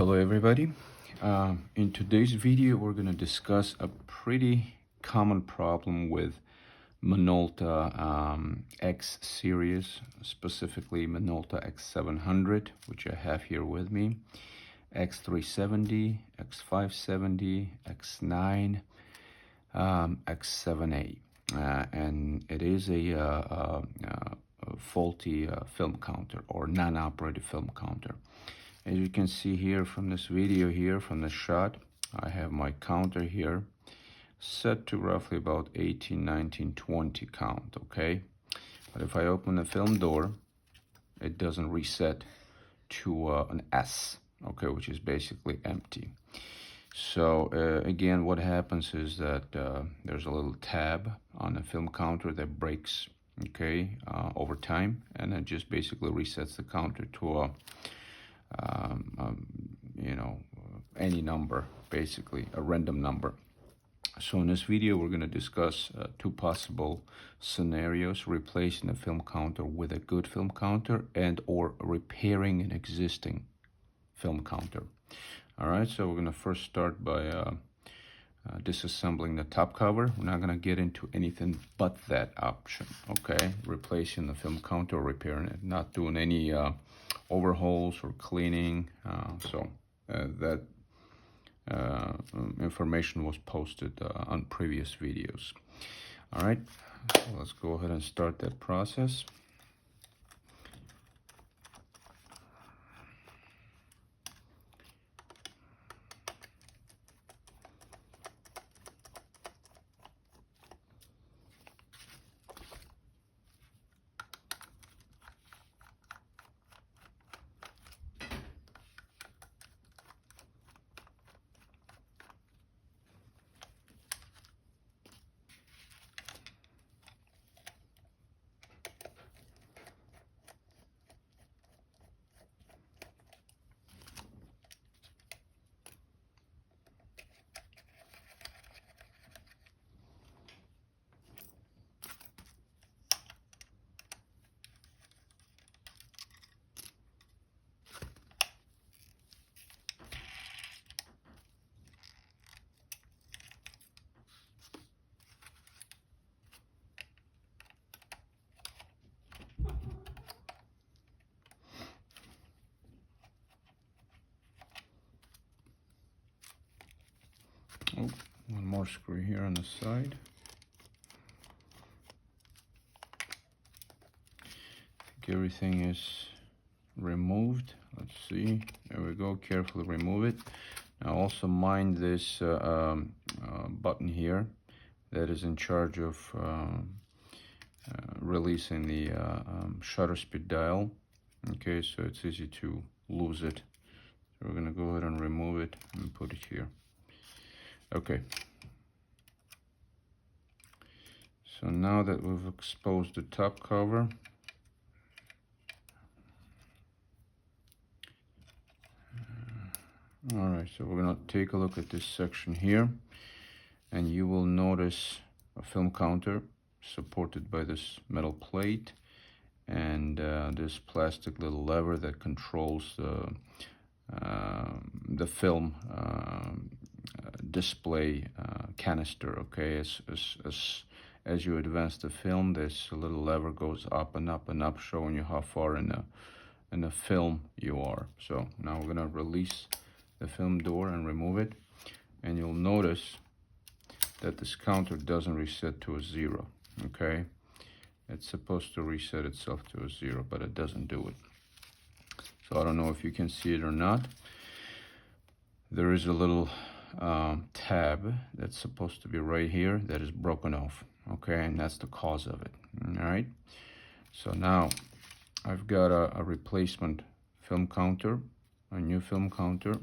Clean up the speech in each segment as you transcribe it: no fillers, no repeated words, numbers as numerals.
Hello everybody. In today's video we're going to discuss a pretty common problem with Minolta X series, specifically Minolta X-700, which I have here with me, X370, X570, X9, X7A, and it is a faulty film counter or non-operative film counter. As you can see here from this video here, from the shot, I have my counter here set to roughly about 18, 19, 20 count, okay? But if I open the film door, it doesn't reset to an S, okay, which is basically empty. So again, what happens is that there's a little tab on the film counter that breaks, okay, over time, and it just basically resets the counter to a any number, basically a random number. So in this video we're going to discuss two possible scenarios: replacing the film counter with a good film counter and or repairing an existing film counter. All right, so we're going to first start by disassembling the top cover. We're not going to get into anything but that option, okay? Replacing the film counter or repairing it, not doing any overhauls or cleaning. That information was posted on previous videos. All right, so let's go ahead and start that process. Oh, one more screw here on the side. I think everything is removed. Let's see. There we go. Carefully remove it. Now also mind this button here that is in charge of releasing the shutter speed dial. Okay, so it's easy to lose it. So we're going to go ahead and remove it and put it here. Okay. So now that we've exposed the top cover, all right, so we're going to take a look at this section here, and you will notice a film counter supported by this metal plate and this plastic little lever that controls the film display canister. Okay, as you advance the film, this little lever goes up and up and up, showing you how far in the film you are. So now we're going to release the film door and remove it, and you'll notice that this counter doesn't reset to a 0. Okay, it's supposed to reset itself to a 0, but it doesn't do it. So I don't know if you can see it or not. There is a little tab that's supposed to be right here that is broken off, okay, and that's the cause of it. All right, so now I've got a replacement film counter, a new film counter,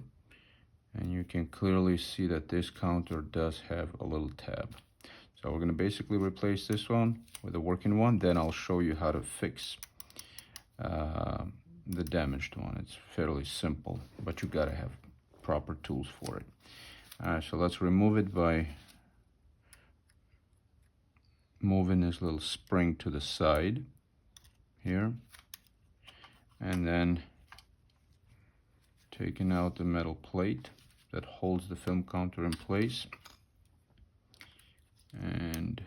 and you can clearly see that this counter does have a little tab. So we're going to basically replace this one with a working one, then I'll show you how to fix the damaged one. It's fairly simple, but you gotta have proper tools for it. So let's remove it by moving this little spring to the side here, and then taking out the metal plate that holds the film counter in place. And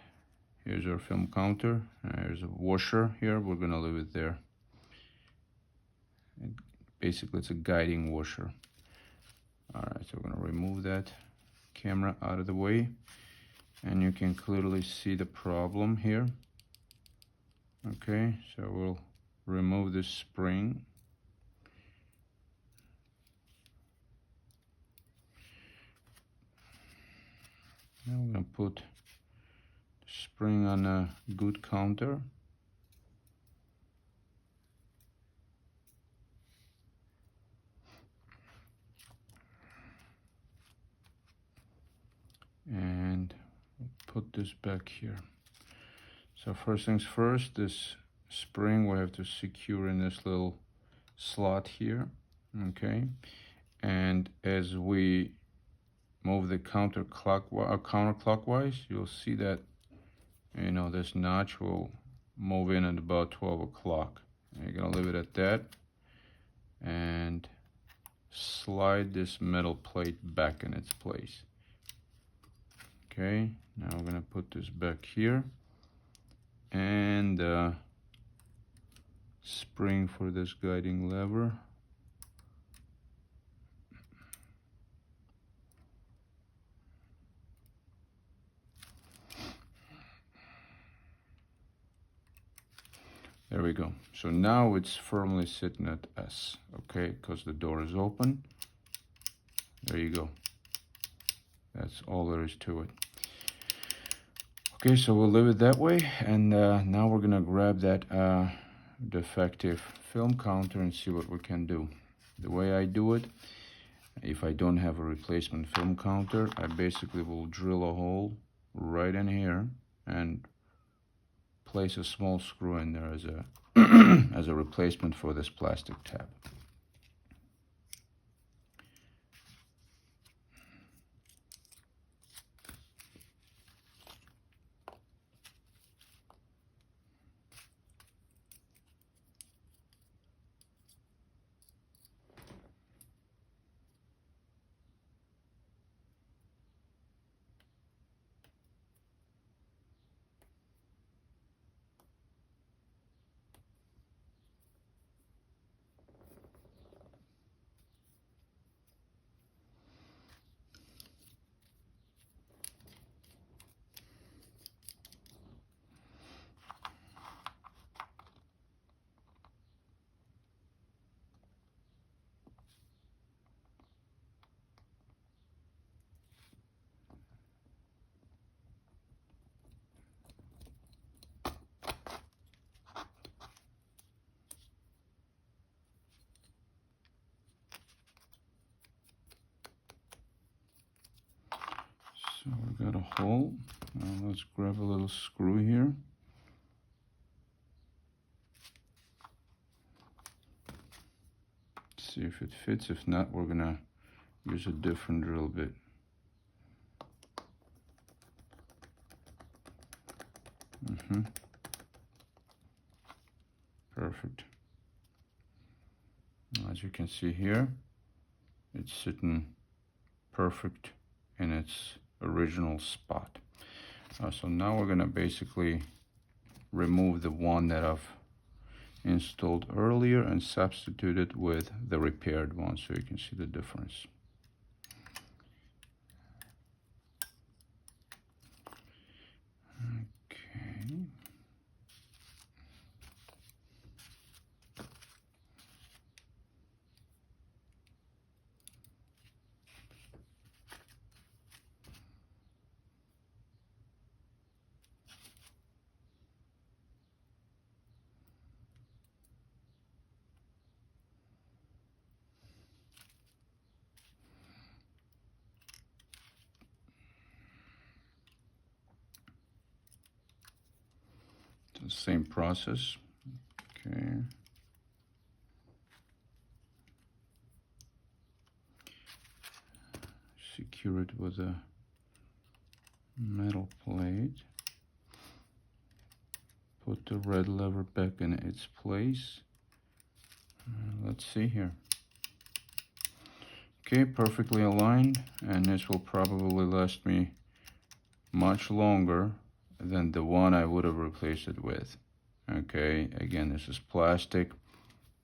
here's our film counter. There's a washer here. We're gonna leave it there. And basically, it's a guiding washer. All right, so we're gonna remove that camera out of the way, and you can clearly see the problem here. Okay, so we'll remove this spring. Now we're gonna put the spring on a good counter. And put this back here. So first things first, this spring we have to secure in this little slot here. Okay, and as we move the counterclockwise, you'll see that, you know, this notch will move in at about 12 o'clock. You're gonna leave it at that and slide this metal plate back in its place. Okay, now we're gonna put this back here, and spring for this guiding lever. There we go. So now it's firmly sitting at S, okay, because the door is open. There you go. That's all there is to it. Okay, so we'll leave it that way, and now we're gonna grab that defective film counter and see what we can do. The way I do it, if I don't have a replacement film counter, I basically will drill a hole right in here and place a small screw in there as a as a replacement for this plastic tab. So we got a hole. Now let's grab a little screw here. See if it fits. If not, we're gonna use a different drill bit. Perfect. As you can see here, it's sitting perfect in its original spot. So now we're gonna basically remove the one that I've installed earlier and substitute it with the repaired one, so you can see the difference. Okay. Same process. Okay. Secure it with a metal plate. Put the red lever back in its place. Let's see here. Okay, perfectly aligned, and this will probably last me much longer than the one I would have replaced it with. Okay, again, this is plastic.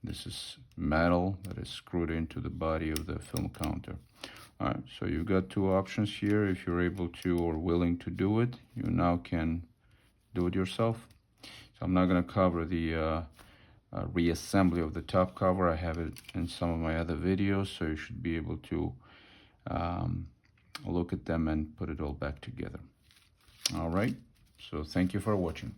This is metal that is screwed into the body of the film counter. All right, so you've got two options here. If you're able to or willing to do it, you now can do it yourself. So I'm not going to cover the reassembly of the top cover. I have it in some of my other videos, so you should be able to look at them and put it all back together. All right, so thank you for watching.